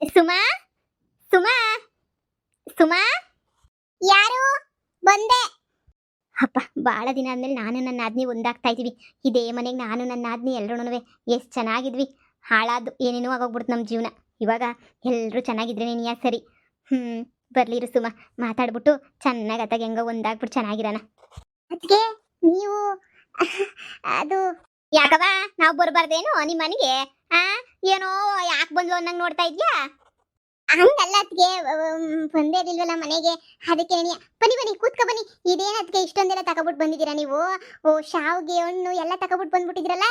ಸುಮಾ ಸುಮಾ ಸುಮಾ ಯಾರು ಬಂದೆ. ಅಪ್ಪ ಭಾಳ ದಿನ ಆದ್ಮೇಲೆ ನಾನು ನನ್ನ ನಾದ್ನಿ ಒಂದಾಗ್ತಾ ಇದ್ದೀವಿ. ಇದೇ ಮನೆಗೆ ನಾನು ನನ್ನ ನಾದ್ನಿ ಎಲ್ರೂ ಎಷ್ಟು ಚೆನ್ನಾಗಿದ್ವಿ. ಹಾಳಾದ್ದು ಏನೇನೋ ಆಗೋಗ್ಬಿಡ್ತು ನಮ್ಮ ಜೀವನ. ಇವಾಗ ಎಲ್ಲರೂ ಚೆನ್ನಾಗಿದ್ರೆ ನೀನು ಸರಿ. ಬರ್ಲಿರು ಸುಮ, ಮಾತಾಡ್ಬಿಟ್ಟು ಚೆನ್ನಾಗಿ ಅತ್ತಾಗ ಹೆಂಗೋ ಒಂದಾಗ್ಬಿಟ್ಟು ಚೆನ್ನಾಗಿರೋಣ. ಅದಕ್ಕೆ ನೀವು ಅದು ಯಾಕವ ನಾವು ಬರಬಾರ್ದೇನು ನಿಮ್ಮ ಮನೆಗೆ? ಆ ಏನೋ ಯಾಕೆ ಬಂದ್ಲು ಅನ್ನಂಗೆ ನೋಡ್ತಾ ಇದ್ಯಾ? ಹಂಗಲ್ಲ ಅದ್ಗೆ ಬಂದೇ ಇರ್ಲಿಲ್ವಲ್ಲ ಮನೆಗೆ, ಅದಕ್ಕೆ ಬನ್ನಿ ಬನ್ನಿ ಕೂತ್ಕೊ ಬನ್ನಿ. ಇದೇನು ಅದಕ್ಕೆ ಇಷ್ಟೊಂದೆಲ್ಲ ತಗೊಬಿಟ್ಟು ಬಂದಿದ್ದೀರಾ ನೀವು? ಓ ಶಾವ್ಗೆ ಹಣ್ಣು ಎಲ್ಲ ತಗೊಬಿಟ್ಟು ಬಂದ್ಬಿಟ್ಟಿದ್ರಲ್ಲ.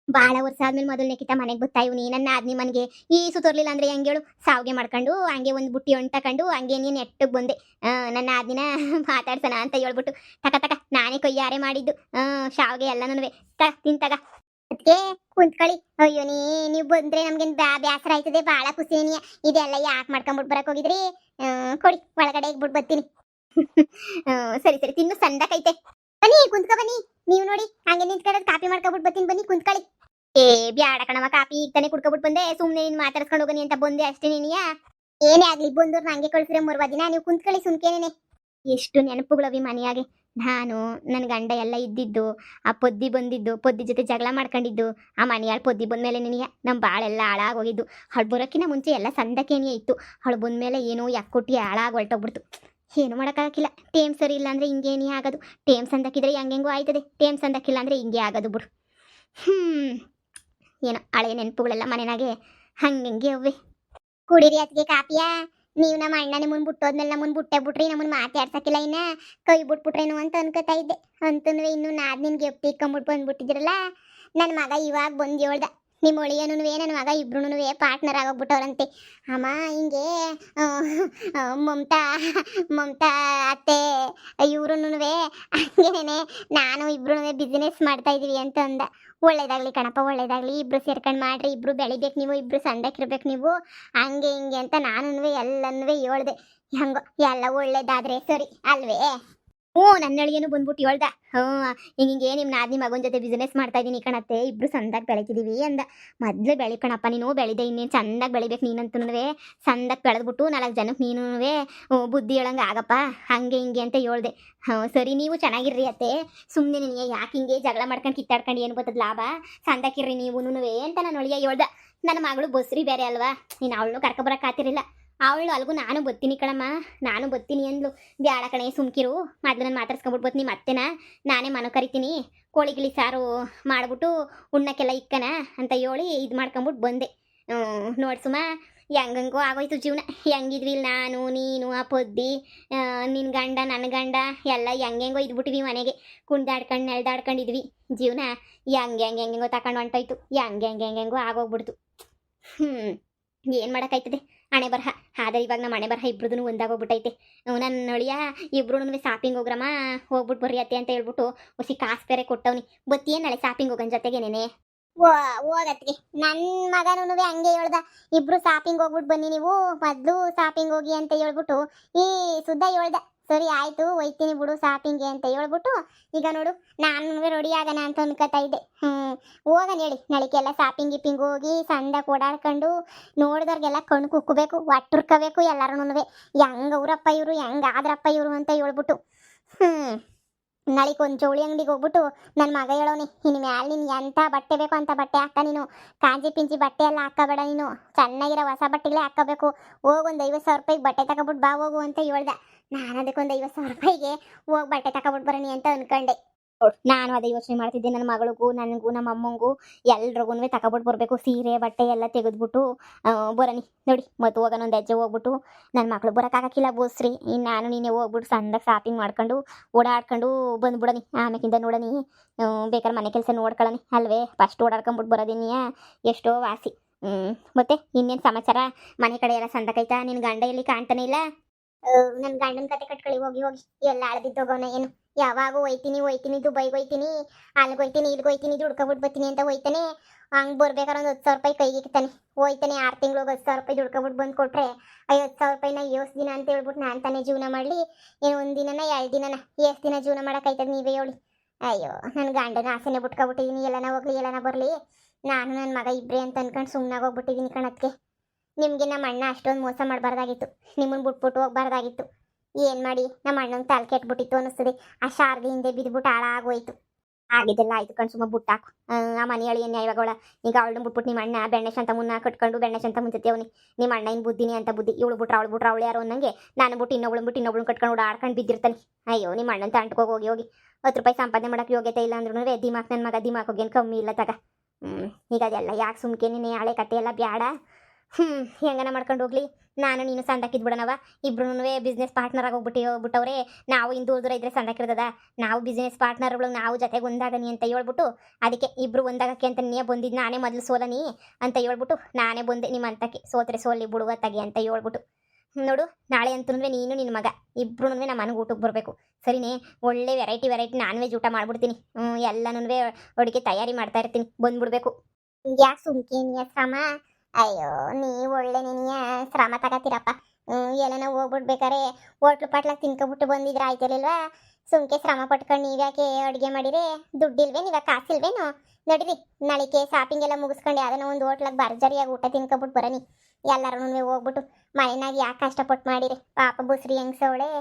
ಬಾಳ ವರ್ಷ ಆದ್ಮೇಲೆ ಮೊದಲನೇ ಕಿತ ಮನೆಗೆ ಬರ್ತಾ ಇವ್ನಿ ನನ್ನ ಆದ್ನಿ ಮನೆಗೆ. ಈ ಸುತ್ತೋರ್ಲಿಲ್ಲ ಅಂದ್ರೆ ಹೆಂಗೇಳು, ಸಾವಿಗೆ ಮಾಡ್ಕೊಂಡು ಹಂಗೆ ಒಂದು ಬುಟ್ಟಿ ಹಣ್ಣು ತಕೊಂಡು ಹಂಗೆ ನೀನು ನೆಟ್ಟಗೆ ಬಂದೆ. ನನ್ನ ಆದ್ನಿನ ಮಾತಾಡ್ಸೋಣ ಅಂತ ಹೇಳ್ಬಿಟ್ಟು ತಕ ತಕ ನಾನೇ ಕೊಯ್ಯಾರೆ ಮಾಡಿದ್ದು ಶಾವ್ಗೆ ಎಲ್ಲನೂ ತಿಂತಾಗ. ಅದಕ್ಕೆ ಕುಂತ್ಕೊಳ್ಳಿ. ಅಯ್ಯೋ ನೀವು ಬಂದ್ರೆ ನಮ್ಗೇನು ಬ್ಯಾಸರ ಆಯ್ತದೆ, ಭಾಳ ಖುಷಿ. ಇದೆಲ್ಲ ಯಾಕೆ ಮಾಡ್ಕೊಂಬಿಟ್ಟು ಬರಕ್ ಹೋಗಿದ್ರಿ? ಕೊಡಿ ಒಳಗಡೆ ಇಟ್ಬಿಟ್ಟು ಬರ್ತೀನಿ. ಸರಿ ಸರಿ ತಿನ್ನು ಸಂದಕೈತೆ. ಬನ್ನಿ ಕುಂತ್ಕೊ ಬನ್ನಿ. ನೀವು ನೋಡಿ ಹಂಗೆ ನಿಂತ್ಕೊಳ್ಳೋದು ಕಾಪಿ ಮಾಡ್ಕೊಬಿಟ್ಟು ಬರ್ತೀನಿ, ಬನ್ನಿ ಕುಂತ್ಕೊಳ್ಳಿ. ಏ ಬ್ಯಾಡ ಕಣವ, ಕಾಪಿ ಈಗ ತಾನೇ ಕುಡ್ಕೊಬಿಟ್ಟು ಬಂದೆ, ಸುಮ್ಮನೆ ನೀನು ಮಾತಾಡ್ಸ್ಕೊಂಡು ಹೋಗನಿ ಅಂತ ಬಂದೆ ಅಷ್ಟೇ. ನೀನಿಯಾ ಏನೇ ಆಗ್ಲಿ ಬಂದವ್ರು ನಂಗೆ ಕಳ್ಸಿದ್ರೆ ಮೂರ್ವ ದಿನ ನೀವು ಕುಂತ್ಕೊಳ್ಳಿ ಸುಮ್ಕೇನೆ. ಎಷ್ಟು ನೆನಪುಗಳವಿ ಮನೆಯಾಗೆ. ನಾನು ನನ್ನ ಗಂಡ ಎಲ್ಲ ಇದ್ದಿದ್ದು, ಆ ಪೊದ್ದಿ ಬಂದಿದ್ದು, ಪೊದ್ದಿ ಜೊತೆ ಜಗಳ ಮಾಡ್ಕೊಂಡಿದ್ದು, ಆ ಮನೆಯಾಳು ಪೊದ್ದಿ ಬಂದ್ಮೇಲೆ ನಿನಗೆ ನಮ್ಮ ಬಾಳೆಲ್ಲ ಹಾಳಾಗೋಗಿದ್ದು. ಅವಳು ಬರೋಕ್ಕಿಂತ ಮುಂಚೆ ಎಲ್ಲ ಸಂದಕೇನೇ ಇತ್ತು. ಅವಳು ಬಂದ್ಮೇಲೆ ಏನೋ ಯಾಕೊಟ್ಟಿ ಹಾಳಾಗಿ ಹೊರಟೋಗ್ಬಿಡ್ತು. ಏನು ಮಾಡೋಕ್ಕಾಗಿಲ್ಲ. ಟೇಮ್ ಸರಿ ಇಲ್ಲ ಅಂದರೆ ಹಿಂಗೇನೇ ಆಗೋದು. ಟೇಮ್ ಸಂದಕ್ಕಿದ್ರೆ ಹೆಂಗೆಂಗೋ ಆಯ್ತದೆ, ಟೇಮ್ ಸಂದಕ್ಕಿಲ್ಲ ಅಂದರೆ ಹಿಂಗೆ ಆಗೋದು ಬಿಡು. ಏನೋ ಹಳೆಯ ನೆನಪುಗಳೆಲ್ಲ ಮನೆಯಾಗೆ ಹಂಗೆ ಅವ್ವೆ. ಕುಡೀರಿ ಅದಕ್ಕೆ ಕಾಪಿಯಾ. ನೀವು ನಮ್ಮ ಅಣ್ಣನೇ ಮುಂದೆ ಬಿಟ್ಟೋದ್ಮೇಲೆ ನಮ್ಮನ್ನು ಬಿಟ್ಟೆ ಬಿಟ್ರಿ, ನಮ್ಮನ್ನು ಮಾತಾಡ್ಸಕ್ಕಿಲ್ಲ, ಇನ್ನ ಕೈ ಬಿಟ್ಬಿಟ್ರೇನು ಅಂತ ಅನ್ಕೋತಾ ಇದ್ದೆ. ಅಂತಂದ್ರೆ ಇನ್ನು ನಾದ್ ನಿನ್ಗೆ ಎಪ್ಟಿ ಇಕ್ಕೊಂಬಿಟ್ಟು ಬಂದ್ಬಿಟ್ಟಿದ್ರಲ್ಲ. ನನ್ನ ಮಗ ಇವಾಗ ಬಂದು ಹೇಳ್ದ, ನಿಮ್ಮ ಒಳಿಯನೂ ನನ್ನ ಮಗ ಇಬ್ರು ಪಾರ್ಟ್ನರ್ ಆಗೋಗ್ಬಿಟ್ಟವ್ರಂತೆ. ಅಮ್ಮ ಹಿಂಗೆ ಮಮತಾ ಮಮತಾ ಅತ್ತೆ ಇವ್ರು ಹಂಗೇನೆ ನಾನು ಇಬ್ರು ಬಿಸ್ನೆಸ್ ಮಾಡ್ತಾ ಇದೀವಿ ಅಂತ ಅಂದ. ಒಳ್ಳೇದಾಗ್ಲಿ ಕಣಪ್ಪ, ಒಳ್ಳೇದಾಗ್ಲಿ. ಇಬ್ರು ಸೇರ್ಕೊಂಡು ಮಾಡ್ರಿ, ಇಬ್ರು ಬೆಳಿಬೇಕು, ನೀವು ಇಬ್ರು ಸಂದಕ್ಕಿರ್ಬೇಕು ನೀವು, ಹಂಗೆ ಹಿಂಗೆ ಅಂತ ನಾನು ಎಲ್ಲನೂ ಹೇಳ್ದೆ. ಹೆಂಗೋ ಎಲ್ಲ ಒಳ್ಳೇದಾದ್ರೆ ಸರಿ ಅಲ್ವೇ? ನನ್ನ ಅಳಿಯನು ಬಂದ್ಬಿಟ್ಟು ಹೇಳ್ದ, ಹಿಂಗೆ ನಿಮ್ಮ ನಾದಿನಿ ಮಗನ ಜೊತೆ ಬಿಸ್ನೆಸ್ ಮಾಡ್ತಾ ಇದ್ದೀನಿ ಕಣತ್ತೆ, ಇಬ್ರು ಸಂದಾಗಿ ಬೆಳಿತಿದೀವಿ ಅಂದ. ಮೊದಲು ಬೆಳಿಕಣಪ್ಪ, ನೀನು ಬೆಳೆದೆ, ಇನ್ನೇನು ಚಂದಾಗಿ ಬೆಳಿಬೇಕು ನೀನಂತೂ. ಸಂದಾಗಿ ಬೆಳೆದ್ಬಿಟ್ಟು 4 ಜನಕ್ಕೆ ನೀನು ಬುದ್ಧಿ ಹೇಳಂಗೆ ಆಗಪ್ಪ, ಹಂಗೆ ಹಿಂಗೆ ಅಂತ ಹೇಳ್ದೆ. ಸರಿ ನೀವು ಚೆನ್ನಾಗಿರ್ರಿ ಅತ್ತೆ, ಸುಮ್ಮನೆ ನಿನಗೆ ಯಾಕೆ ಹಿಂಗೆ ಜಗಳ ಮಾಡ್ಕೊಂಡು ಕಿತ್ತಾಡ್ಕೊಂಡು ಏನು ಬರ್ತದ ಲಾಭ, ಸಂದಾಕಿರ್ರಿ ನೀವು ಅಂತ ನನ್ನ ಒಳಿಯ ಹೇಳ್ದ. ನನ್ನ ಮಗಳು ಬಸ್ರಿ ಬೇರೆ ಅಲ್ವಾ, ನೀನು ಅವಳನ್ನು ಕರ್ಕೊಬರಕ್ಕಾತಿರಲಿಲ್ಲ. ಅವಳು ಅಲ್ಗೂ ನಾನು ಬತ್ತೀನಿ ಕಣಮ್ಮ, ನಾನು ಬತ್ತೀನಿ ಅಂದ್ಲು. ಬ್ಯಾಡ ಕಣೆ ಸುಮ್ಕಿರು, ಮೊದಲು ನಾನು ಮಾತಾಡ್ಸ್ಕೊಂಬಿಟ್ಟು ಬತ್ತೀನಿ, ಮತ್ತೆನಾ ನಾನೇ ಮನೆ ಕರಿತೀನಿ, ಕೋಳಿ ಗಿಳಿ ಸಾರು ಮಾಡ್ಬಿಟ್ಟು ಉಣ್ಣಕ್ಕೆಲ್ಲ ಇಕ್ಕನ ಅಂತ ಹೇಳಿ ಇದು ಮಾಡ್ಕೊಂಬಿಟ್ಟು ಬಂದೆ. ನೋಡಿ ಸುಮ, ಹೆಂಗಂಗೋ ಆಗೋಯ್ತು ಜೀವನ. ಹೆಂಗಿದ್ವಿ ನಾನು ನೀನು ಆ ಪೊದ್ದಿ, ನಿನ್ನ ಗಂಡ ನನ್ನ ಗಂಡ ಎಲ್ಲ ಹೆಂಗೆಂಗೋ ಇದ್ಬಿಟ್ಟಿವಿ ಮನೆಗೆ. ಕುಣ್ದಾಡ್ಕೊಂಡು ನೆಳ್ದಾಡ್ಕೊಂಡಿದ್ವಿ. ಜೀವನ ಹೆಂಗೆಂಗೋ ತಗೊಂಡು ಹೊಂಟೋಯ್ತು, ಹೆಂಗೆಂಗೋ ಆಗೋಗ್ಬಿಡ್ತು. ಏನು ಮಾಡೋಕ್ಕಾಯ್ತದೆ, ಹಣೆ ಬರಹ. ಆದರೆ ಇವಾಗ ನಮ್ಮ ಹಣೆ ಬರಹ ಇಬ್ರದೂ ಒಂದಾಗೋಗ್ಬಿಟ್ಟೈತೆ. ನನ್ನ ನಳಿಯ ಇಬ್ರು ಶಾಪಿಂಗ್ ಹೋಗ್ರಮ್ಮ, ಹೋಗ್ಬಿಟ್ಟು ಬರ್ರಿ ಅತ್ತೆ ಅಂತ ಹೇಳ್ಬಿಟ್ಟು ಹೊಸಿ ಕಾಸು ಬೇರೆ ಕೊಟ್ಟವ್ನಿ. ಬತ್ತೀಯ ನಾಳೆ ಶಾಪಿಂಗ್ ಹೋಗೋಣ ಜೊತೆಗೇನೆ? ಹೋಗತ್ಗೆ ನನ್ನ ಮಗನೂ ಹಂಗೆ ಹೇಳ್ದ, ಇಬ್ರು ಶಾಪಿಂಗ್ ಹೋಗ್ಬಿಟ್ಟು ಬನ್ನಿ ನೀವು, ಮೊದಲು ಶಾಪಿಂಗ್ ಹೋಗಿ ಅಂತ ಹೇಳ್ಬಿಟ್ಟು ಈ ಸುದ್ದ ಹೇಳ್ದ. ಸರಿ ಆಯ್ತು ಹೋಯ್ತೀನಿ ಬಿಡು ಶಾಪಿಂಗ್ಗೆ ಅಂತ ಹೇಳ್ಬಿಟ್ಟು ಈಗ ನೋಡು ನಾನು ರೆಡಿ ಆಗೋಣ ಅಂತ ಅನ್ಕೋತಾ ಇದ್ದೆ. ಹೋಗೋಣ ಹೇಳಿ ನಾಳೆಗೆಲ್ಲ ಶಾಪಿಂಗ್ ಗಿಪ್ಪಿಂಗ್ ಹೋಗಿ ಸಂದಾಗ ಓಡಾಡ್ಕೊಂಡು ನೋಡಿದವ್ರಿಗೆಲ್ಲ ಕಣ್ಣು ಕುಕ್ಕಬೇಕು, ಒಟ್ಟುರ್ಕೋಬೇಕು ಎಲ್ಲರೂ. ಹೆಂಗ ಅವ್ರಪ್ಪ ಇವರು, ಹೆಂಗಾದ್ರಪ್ಪ ಇವರು ಅಂತ ಹೇಳ್ಬಿಟ್ಟು ನಾಳೆಗೆ ಒಂದು ಜವಳಿ ಅಂಗಡಿಗೆ ಹೋಗ್ಬಿಟ್ಟು ನನ್ನ ಮಗ ಹೇಳೋನಿ, ಇನ್ನು ಮ್ಯಾಲೆ ನೀನು ಎಂಥ ಬಟ್ಟೆ ಬೇಕು ಅಂತ ಬಟ್ಟೆ ಹಾಕ, ನೀನು ಕಾಂಜಿ ಪಿಂಜಿ ಬಟ್ಟೆ ಎಲ್ಲ ಹಾಕೋಬೇಡ, ನೀನು ಚೆನ್ನಾಗಿರೋ ಹೊಸ ಬಟ್ಟೆಗಳೇ ಹಾಕೋಬೇಕು, ಹೋಗೊಂದು 50,000 ರೂಪಾಯಿಗೆ ಬಟ್ಟೆ ತಗೊಬಿಟ್ಟು ಬಾ ಹೋಗು ಅಂತ ಹೇಳ್ದೆ. ನಾನು ಅದಕ್ಕೊಂದು 50,000 ರೂಪಾಯಿಗೆ ಹೋಗಿ ಬಟ್ಟೆ ತಗೊಬಿಟ್ಟು ಬರೋಣಿ ಅಂತ ಅನ್ಕೊಂಡೆ. ನಾನು ಅದೇ ಯೋಚನೆ ಮಾಡ್ತಿದ್ದೆ, ನನ್ನ ಮಗಳಿಗೂ ನನಗೂ ನಮ್ಮ ಅಮ್ಮಂಗೂ ಎಲ್ರಿಗೂ ತಗೊಬಿಟ್ಟು ಬರಬೇಕು, ಸೀರೆ ಬಟ್ಟೆ ಎಲ್ಲ ತೆಗೆದ್ಬಿಟ್ಟು ಬರೋಣಿ ನೋಡಿ. ಮತ್ತು ಹೋಗೋಣ ಒಂದು ಹೆಜ್ಜೆ ಹೋಗ್ಬಿಟ್ಟು, ನನ್ನ ಮಕ್ಳು ಬರೋಕ್ಕಾಗಕ್ಕಿಲ್ಲ ಬೋಸ್ರಿ, ಇನ್ನು ನಾನು ನೀನೇ ಹೋಗ್ಬಿಟ್ಟು ಸಂದಾಗ ಶಾಪಿಂಗ್ ಮಾಡ್ಕೊಂಡು ಓಡಾಡ್ಕೊಂಡು ಬಂದ್ಬಿಡೋನಿ. ಆಮೇಕಿಂದ ನೋಡೋನಿ, ಬೇಕಾದ್ರೆ ಮನೆ ಕೆಲಸ ನೋಡ್ಕೊಳ್ಳೋನಿ ಅಲ್ವೇ, ಫಸ್ಟ್ ಓಡಾಡ್ಕೊಂಬಿಟ್ಟು ಬರೋದಿನಿಯಾ ಎಷ್ಟೋ ವಾಸಿ. ಮತ್ತೆ ಇನ್ನೇನು ಸಮಾಚಾರ, ಮನೆ ಕಡೆ ಎಲ್ಲ ಸಂದಕೈತಾ? ನಿನ್ನ ಗಂಡ ಎಲ್ಲಿ ಕಾಣ್ತಾನೆ ಇಲ್ಲ? ನನ್ನ ಗಂಡನ ಕತೆ ಕಟ್ಕೊಳ್ಳಿ ಹೋಗಿ ಹೋಗಿ, ಎಲ್ಲ ಅಳದಿದ್ದೋಗೋಣ ಏನು. ಯಾವಾಗೂ ಹೋಯ್ತೀನಿ ದುಬೈಗೆ ಹೋಯ್ತೀನಿ, ಅಲ್ಲಿಗೆ ಹೋಯ್ತೀನಿ ಇಲ್ಲಿಗೆ ಹೋಯ್ತೀನಿ ದುಡ್ಕೊಬಿಟ್ಟು ಬರ್ತೀನಿ ಅಂತ ಹೋಯ್ತಾನೆ. ಹಂಗೆ ಬರ್ಬೇಕಾದ್ರೆ ಒಂದು 10,000 ರೂಪಾಯಿ ಕೈಗೆ ಇಕ್ತಾನೆ. ಹೋಯ್ತಾನೆ 6 ತಿಂಗಳಿಗೆ 10,000 ರೂಪಾಯಿ ದುಡ್ಕೊಬಿಟ್ಟು ಬಂದು ಕೊಟ್ರೆ 50,000 ರೂಪಾಯಿನ ಎಷ್ಟು ದಿನ ಅಂತ ಹೇಳ್ಬಿಟ್ಟು ನಾನು ತಾನೇ ಜೀವನ ಮಾಡಲಿ? ಏನು 1 ದಿನನ 2 ದಿನನ ಎಷ್ಟು ದಿನ ಜೀವನ ಮಾಡೋಕ್ಕಾಯ್ತದೆ ನೀವೇ ಹೇಳಿ? ಅಯ್ಯೋ ನನ್ನ ಗಂಡನ ಆಸೆನೇ ಬಿಟ್ಕೊಬಿಟ್ಟಿದ್ದೀನಿ, ಎಲ್ಲನ ಹೋಗ್ಲಿ ಎಲ್ಲನ ಬರಲಿ, ನಾನು ನನ್ನ ಮಗ ಇಬ್ಬರೇ ಅಂತ ಅನ್ಕೊಂಡು ಸುಮ್ಮನಾಗೋಗ್ಬಿಟ್ಟಿದ್ದೀನಿ ಕಣಕ್ಕೆ. ನಿಮಗೆ ನಮ್ಮ ಅಣ್ಣ ಅಷ್ಟೊಂದು ಮೋಸ ಮಾಡಬಾರ್ದಾಗಿತ್ತು. ನಿಮ್ಮನ್ನು ಬಿಟ್ಬಿಟ್ಟು ಹೋಗ್ಬಾರ್ದಾಗಿತ್ತು. ಏನು ಮಾಡಿ ನಮ್ಮ ಅಣ್ಣಂಗೆ ತಲೆ ಕೆಟ್ಬಿಟ್ಟಿತ್ತು ಅನ್ನಿಸ್ತದೆ. ಆ ಶಾರ್ಗೆ ಹಿಂದೆ ಬಿದ್ದುಬಿಟ್ಟು ಹಾಳಾಗೋಯ್ತು. ಆಗಿದ್ದೆಲ್ಲ ಆಯ್ತು ಕಣ್, ಸುಮ್ಮ ಬುಟ್ಟಾಕು. ಆ ಮನೆ ಅಳಿಯನ್ನ ಇವಾಗವಳ ಈಗ ಅವಳನ್ನ ಬಿಟ್ಬಿಟ್ಟು ನಿಮ್ಮ ಅಣ್ಣ ಬೆಣ್ಣೆಶ್ ಅಂತ ಮುನ್ನ ಕಟ್ಕೊಂಡು ಬೆಣ್ಣೆಶ್ ಅಂತ ಮುಂಚೆ ಅವನಿ ನಿಮ್ಮ ಅಣ್ಣ ಇನ್ನು ಬುದ್ಧಿನಿ ಅಂತ ಬುದ್ಧಿ. ಇವಳು ಬಿಟ್ರೆ ಅವಳು ಯಾರು ಅನ್ನಂಗೆ ನಾನು ಬಿಟ್ಟು ಇನ್ನೊಬ್ಳು ಕಟ್ಕೊಂಡು ಓಡಾಡ್ಕೊಂಡು ಬಿದ್ದಿರ್ತಾನೆ. ಅಯ್ಯೋ ನಿಮ್ಮ ಅಣ್ಣನ ತಂಟ್ಕೋಗಿ ಹೋಗಿ 10 ರೂಪಾಯಿ ಸಂಪಾದನೆ ಮಾಡೋಕೆ ಯೋಗ್ಯತೆ ಇಲ್ಲ ಅಂದ್ರೂ ದಿಮಾಕ್ ನನ್ನ ಮಗ ದಿಮಾಕ್ ಹೋಗೇನು ಕಮ್ಮಿ ಇಲ್ಲ ತಗ. ಈಗ ಅದೆಲ್ಲ ಯಾಕೆ ಸುಮ್ಕೆ ನೀನು ಹಳೆ ಕತೆ ಎಲ್ಲ ಬ್ಯಾಡ. ಹೆಂಗನ ಮಾಡ್ಕೊಂಡು ಹೋಗ್ಲಿ. ನಾನು ನೀನು ಸಂದಾಕಿದ್ಬಿಡನವ. ಇಬ್ರು ಬಿಸ್ನೆಸ್ ಪಾರ್ಟ್ನರ್ ಆಗಿ ಹೋಗ್ಬಿಟ್ಟವ್ರೆ. ನಾವು ಇಂದು ದೂರ ಇದ್ರೆ ಸಂದಾಕಿರ್ತದ. ನಾವು ಬಿಸ್ನೆಸ್ ಪಾರ್ಟ್ನರ್ಗಳು ನಾವು ಜೊತೆಗೆ ಒಂದಾಗನಿ ಅಂತ ಹೇಳ್ಬಿಟ್ಟು ಅದಕ್ಕೆ ಇಬ್ರು ಒಂದಾಗಕ್ಕೆ ಅಂತ ನೀ ಬಂದಿದ್ದು. ನಾನೇ ಮೊದಲು ಸೋಲನಿ ಅಂತ ಹೇಳ್ಬಿಟ್ಟು ನಾನೇ ಬಂದೆ ನಿಮ್ಮ ಅಂತಕ್ಕೆ. ಸೋತ್ರೆ ಸೋಲಿ ಬಿಡುವ ತಗೆ ಅಂತ ಹೇಳ್ಬಿಟ್ಟು ನೋಡು. ನಾಳೆ ಅಂತೂ ನೀನು ನಿನ್ನ ಮಗ ಇಬ್ರು ನಮ್ಮ ಮನೆಗೆ ಊಟಕ್ಕೆ ಬರಬೇಕು ಸರಿನೇ. ಒಳ್ಳೆ ವೆರೈಟಿ ನಾನ್ ವೆಜ್ ಊಟ ಮಾಡ್ಬಿಡ್ತೀನಿ. ಎಲ್ಲನೂ ಅಡುಗೆ ತಯಾರಿ ಮಾಡ್ತಾ ಇರ್ತೀನಿ, ಬಂದ್ಬಿಡ್ಬೇಕು. ಯಾಕೆ ಸುಮ್ಕೆ ಶ್ರಮ? ಅಯ್ಯೋ ನೀವು ಒಳ್ಳೆ ನೀನಿಯ ಶ್ರಮ ತಗತ್ತೀರಪ್ಪ. ಎಲ್ಲನ ಹೋಗ್ಬಿಡ್ಬೇಕಾರೆ ಹೋಟ್ಲು ಪಾಟ್ಲಾಗ ತಿನ್ಕೊಬಿಟ್ಟು ಬಂದಿದ್ರೆ ಆಯ್ತಿರ್ಲಿಲ್ವಾ? ಸುಮ್ಕೆ ಶ್ರಮ ಪಟ್ಕೊಂಡು ನೀವ್ಯಾಕೆ ಅಡುಗೆ ಮಾಡಿರಿ? ದುಡ್ಡಿಲ್ವೇನು? ಇವಾಗ ಕಾಸಿಲ್ವೇನು? ನಡೀರಿ ನಾಳಿಕೆ ಶಾಪಿಂಗ್ ಎಲ್ಲ ಮುಗಿಸ್ಕೊಂಡು ಯಾವ್ದನ ಒಂದು ಹೋಟ್ಲಾಗ ಭರ್ಜರಿಯಾಗಿ ಊಟ ತಿನ್ಕೊಬಿಟ್ಟು ಬರನಿ. ಎಲ್ಲರೂ ಹೋಗ್ಬಿಟ್ಟು ಮನೆಯಾಗ ಯಾಕೆ ಕಷ್ಟಪಟ್ಟು ಮಾಡಿರಿ? ಪಾಪ ಬುಸ್ರಿ ಹೆಂಗ್ಸವಳೆ.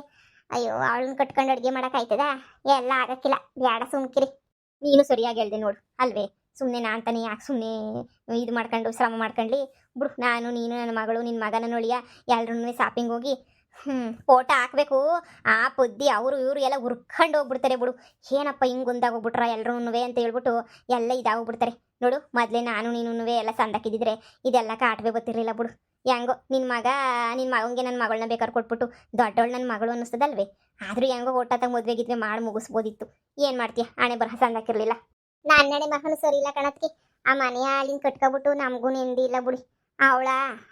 ಅಯ್ಯೋ ಅವಳನ್ನ ಕಟ್ಕೊಂಡು ಅಡುಗೆ ಮಾಡೋಕ್ಕಾಯ್ತದ? ಎಲ್ಲ ಆಗಕ್ಕಿಲ್ಲ, ಬ್ಯಾಡ ಸುಮ್ಕಿರಿ. ನೀನು ಸರಿಯಾಗಿ ಹೇಳ್ದೆ ನೋಡು ಅಲ್ವೇ? ಸುಮ್ಮನೆ ನಾ ಅಂತಾನೆ ಯಾಕೆ ಸುಮ್ಮನೆ ಇದು ಮಾಡ್ಕೊಂಡು ಶ್ರಮ ಮಾಡ್ಕೊಂಡ್ಲಿ ಬಿಡು. ನಾನು ನೀನು ನನ್ನ ಮಗಳು ನಿನ್ನ ಮಗನ ನೋಳಿಯ ಎಲ್ಲರೂ ಶಾಪಿಂಗ್ ಹೋಗಿ ಫೋಟೋ ಹಾಕಬೇಕು. ಆ ಪುದ್ದಿ ಅವರು ಇವರು ಎಲ್ಲ ಹುರ್ಕೊಂಡು ಹೋಗ್ಬಿಡ್ತಾರೆ ಬಿಡು. ಏನಪ್ಪ ಹಿಂಗೆ ಒಂದಾಗೋಗ್ಬಿಟ್ರ ಎಲ್ಲರೂ ಅಂತ ಹೇಳ್ಬಿಟ್ಟು ಎಲ್ಲ ಇದಾಗೋಗ್ಬಿಡ್ತಾರೆ ನೋಡು. ಮೊದಲೇ ನಾನು ನೀನು ಎಲ್ಲ ಸಂದಾಕಿದ್ದಿದ್ರೆ ಇದೆಲ್ಲ ಕಾಟ್ಬೇ ಗೊತ್ತಿರಲಿಲ್ಲ ಬಿಡು. ಹೆಂಗೋ ನಿನ್ನ ಮಗಂಗೆ ನನ್ನ ಮಗಳನ್ನ ಬೇಕಾದ್ರೆ ಕೊಟ್ಬಿಟ್ಟು ದೊಡ್ಡವಳು ನನ್ನ ಮಗಳು ಅನ್ನಿಸ್ತದಲ್ವೇ? ಆದರೂ ಹೆಂಗೋ ಒಟ್ಟಾಗ ಮದುವೆಗಿದ್ರೆ ಮಾಡಿ ಮುಗಿಸ್ಬೋದಿತ್ತು. ಏನು ಮಾಡ್ತೀಯ? ಹಣೆ ಬರಹ ಸಂದಾಕಿರಲಿಲ್ಲ. ನನ್ನಡೆ ಮಗನು ಸರಿ ಇಲ್ಲ ಕಣತ್ತಿ. ಆ ಮನೆಯ ಹಾಲಿನ ಕಟ್ಕೊಬಿಟ್ಟು ನಮಗೂ ನೆಮ್ಮದಿ ಇಲ್ಲ ಬಿಡಿ. ಅವಳ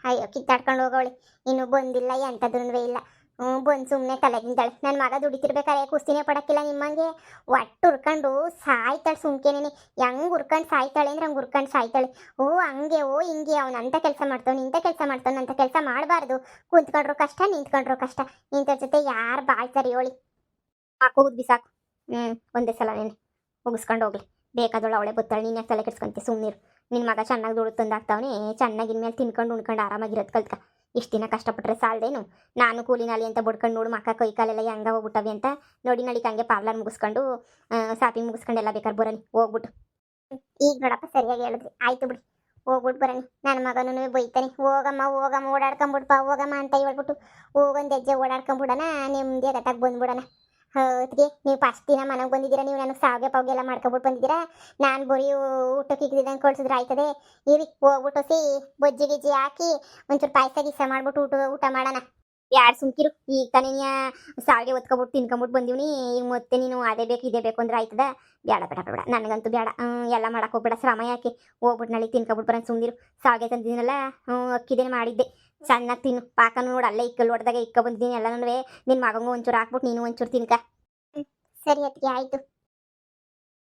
ಅಯ್ಯೋ ಕಿತ್ತಾಡ್ಕೊಂಡು ಹೋಗವಳೆ. ಇನ್ನೂ ಬಂದಿಲ್ಲ, ಎಂಥದ್ರೂ ಇಲ್ಲ. ಬಂದು ಸುಮ್ಮನೆ ತಲೆಗಿಂತಾಳೆ. ನನ್ನ ಮಗ ದುಡಿತಿರ್ಬೇಕಾರೆ ಕುಸ್ತಿನೇ ಪಡಕ್ಕಿಲ್ಲ ನಿಮ್ಮಂಗೆ. ಒಟ್ಟು ಹುರ್ಕೊಂಡು ಸಾಯ್ತಾಳೆ ಸುಮ್ಕೆನೇನೆ. ಹೆಂಗೆ ಹುರ್ಕೊಂಡು ಸಾಯ್ತಾಳೆ ಅಂದ್ರೆ ಹಂಗೆ ಹುರ್ಕೊಂಡು ಸಾಯ್ತಾಳೆ. ಹಂಗೆ ಹಿಂಗೆ ಅವನು ಅಂಥ ಕೆಲಸ ಮಾಡ್ತಾನೆ ಇಂಥ ಕೆಲಸ ಮಾಡ್ತಾನೆ ಅಂತ ಕೆಲಸ ಮಾಡಬಾರ್ದು. ಕುಂತ್ಕೊಂಡ್ರು ಕಷ್ಟ, ನಿಂತ್ಕೊಂಡ್ರು ಕಷ್ಟ. ಇಂಥವ್ರ ಜೊತೆ ಯಾರು ಬಾಳ್ತಾರೆ ಹೇಳಿ? ಹಾಕೋದು ಬಿಸಾಕು. ಒಂದೇ ಸಲ ನೇನೆ ಮುಗಿಸ್ಕೊಂಡು ಹೋಗ್ಲಿ. ಬೇಕಾದವಳು ಅವಳೆ ಗೊತ್ತಾಳೆ. ನೀನು ಯಾಕೆ ತಲೆ ಕೆಡ್ಸ್ಕೊಂತೆ? ಸುಮ್ಮನಿರು. ನಿನ್ನ ಮಗ ಚೆನ್ನಾಗಿ ದುಡ್ಡು ತಂದಾಗ್ತಾವನೆ. ಚೆನ್ನಾಗಿ ಇನ್ಮೇಲೆ ತಿನ್ಕೊಂಡು ಉಣ್ಕೊಂಡು ಆರಾಮಾಗಿರೋದು ಕಲ್ತ್ಕ. ಇಷ್ಟು ದಿನ ಕಷ್ಟಪಟ್ಟರೆ ಸಾಲದೇನು? ನಾನು ಕೂಲಿನಾಲಿ ಅಂತ ಬಡ್ಕೊಂಡು ನೋಡು ಮಕ್ಕ ಕೈ ಕಾಲೆಲ್ಲ ಹೆಂಗ ಹೋಗ್ಬಿಟ್ಟವೆ ಅಂತ ನೋಡಿ. ನಳಿಕ ಹಂಗೆ ಪಾರ್ಲರ್ ಮುಗಿಸ್ಕೊಂಡು ಶಾಪಿಂಗ್ ಮುಗಿಸ್ಕೊಂಡು ಎಲ್ಲ ಬೇಕಾದ್ರೆ ಬರೋನಿ ಹೋಗ್ಬಿಟ್ಟು. ಈಗ ನೋಡಪ್ಪ ಸರಿಯಾಗಿ ಹೇಳಿದ್ರಿ. ಆಯ್ತು ಬಿಡಿ, ಹೋಗ್ಬಿಟ್ಟು ಬರೋನಿ. ನನ್ನ ಮಗನೂ ಬೈತಾನೆ, ಹೋಗಮ್ಮ ಓಡಾಡ್ಕೊಂಬಿಡ್ಪ ಹೋಗಮ್ಮ ಅಂತ ಹೇಳ್ಬಿಟ್ಟು ಹೋಗೊಂದು ಹೆಜ್ಜೆ ಓಡಾಡ್ಕೊಂಬಿಡೋಣ. ನೆಮ್ಮದಿ ಆಗತ್ತಾಗ ಬಂದ್ಬಿಡೋಣ. ಹೊತ್ತಿಗೆ ನೀವು ಫಸ್ಟ್ ದಿನ ಮನೆಗೆ ಬಂದಿದ್ದೀರಾ. ನೀವು ನನಗೆ ಸಾವಿಗೆ ಪಾವ್ಗೆ ಎಲ್ಲ ಮಾಡ್ಕೊಬಿಟ್ಟು ಬಂದಿದ್ದೀರಾ. ನಾನು ಬರೀ ಊಟಕ್ಕೆ ಇಕ್ಕಿದಂಗೆ ಕಳ್ಸಿದ್ರೆ ಆಯ್ತದೆ. ಇರಿ ಹೋಗ್ಬಿಟ್ಟು ಬಜ್ಜಿ ಗಿಜ್ಜಿ ಹಾಕಿ ಒಂಚೂರು ಪಾಯಸ ಗೀಸ ಮಾಡ್ಬಿಟ್ಟು ಊಟ ಮಾಡೋಣ. ಯಾರು ಸುಮ್ಕಿರು. ಈಗ ತಾನೇ ಸಾವಿಗೆ ಒತ್ಕೊಬಿಟ್ಟು ತಿನ್ಕೊಂಬಿಟ್ಟು ಬಂದೀವಿ. ಈಗ ಮತ್ತೆ ನೀನು ಅದೇ ಬೇಕು ಇದೇ ಬೇಕು ಅಂದ್ರೆ ಆಯ್ತದ? ಬೇಡ ಬೇಡ ಬೇಡ, ನನಗಂತೂ ಬೇಡ. ಎಲ್ಲ ಮಾಡಕ್ಕೆ ಹೋಗ್ಬೇಡ, ಶ್ರಮ ಯಾಕೆ? ಹೋಗ್ಬಿಟ್ಟು ನಾಳೆ ತಿನ್ಕೊಬಿಟ್ಟು ಬರೋಣ ಸುಮ್ನಿರು. ಸಾವಿಗೆ ತಂದಿದ್ದೀನಲ್ಲ, ಅಕ್ಕಿದೇನೆ ಮಾಡಿದ್ದೆ. ಚೆನ್ನಾಗಿ ತಿನ್ನು. ಪಾಕನು ನೋಡಿ ಅಲ್ಲೇ ಇಕ್ಕಲ್ಲಿ ಹೊಡೆದಾಗ ಇಕ್ಕ ಬಂದಿದ್ದೀನಿ ಎಲ್ಲನೂ. ನಿನ್ನ ಮಗಂಗೂ ಒಂಚೂರು ಹಾಕ್ಬಿಟ್ಟು ನೀನು ಒಂಚೂರು ತಿನ್ಕ. ಸರಿ ಅತ್ತಿಗೆ ಆಯಿತು.